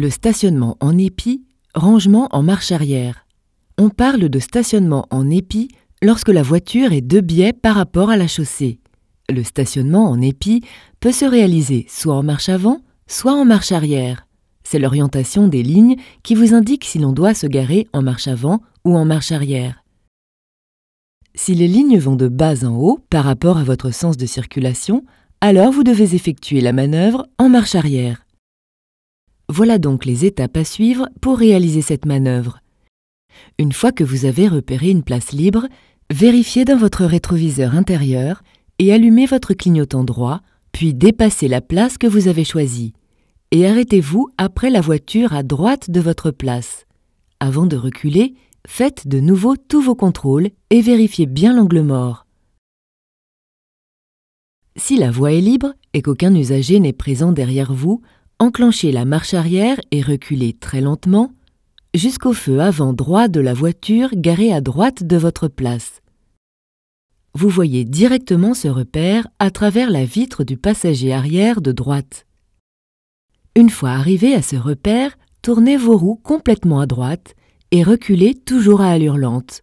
Le stationnement en épi, rangement en marche arrière. On parle de stationnement en épi lorsque la voiture est de biais par rapport à la chaussée. Le stationnement en épi peut se réaliser soit en marche avant, soit en marche arrière. C'est l'orientation des lignes qui vous indique si l'on doit se garer en marche avant ou en marche arrière. Si les lignes vont de bas en haut par rapport à votre sens de circulation, alors vous devez effectuer la manœuvre en marche arrière. Voilà donc les étapes à suivre pour réaliser cette manœuvre. Une fois que vous avez repéré une place libre, vérifiez dans votre rétroviseur intérieur et allumez votre clignotant droit, puis dépassez la place que vous avez choisie. Et arrêtez-vous après la voiture à droite de votre place. Avant de reculer, faites de nouveau tous vos contrôles et vérifiez bien l'angle mort. Si la voie est libre et qu'aucun usager n'est présent derrière vous, enclenchez la marche arrière et reculez très lentement jusqu'au feu avant droit de la voiture garée à droite de votre place. Vous voyez directement ce repère à travers la vitre du passager arrière de droite. Une fois arrivé à ce repère, tournez vos roues complètement à droite et reculez toujours à allure lente.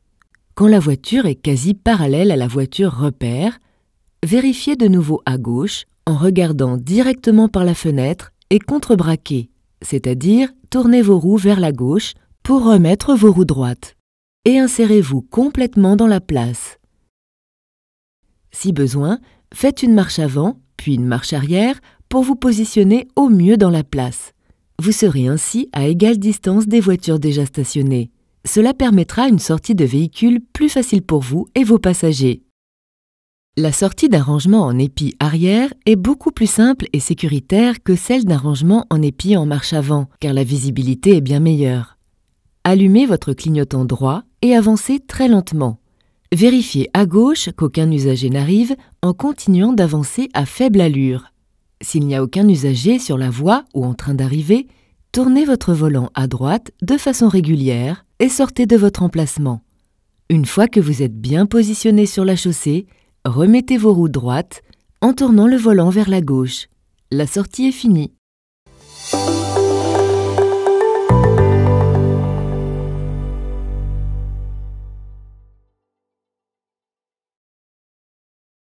Quand la voiture est quasi parallèle à la voiture repère, vérifiez de nouveau à gauche en regardant directement par la fenêtre et contre-braquez, c'est-à-dire tournez vos roues vers la gauche pour remettre vos roues droites et insérez-vous complètement dans la place. Si besoin, faites une marche avant, puis une marche arrière pour vous positionner au mieux dans la place. Vous serez ainsi à égale distance des voitures déjà stationnées. Cela permettra une sortie de véhicule plus facile pour vous et vos passagers. La sortie d'un rangement en épi arrière est beaucoup plus simple et sécuritaire que celle d'un rangement en épi en marche avant, car la visibilité est bien meilleure. Allumez votre clignotant droit et avancez très lentement. Vérifiez à gauche qu'aucun usager n'arrive en continuant d'avancer à faible allure. S'il n'y a aucun usager sur la voie ou en train d'arriver, tournez votre volant à droite de façon régulière et sortez de votre emplacement. Une fois que vous êtes bien positionné sur la chaussée, remettez vos roues droites en tournant le volant vers la gauche. La sortie est finie.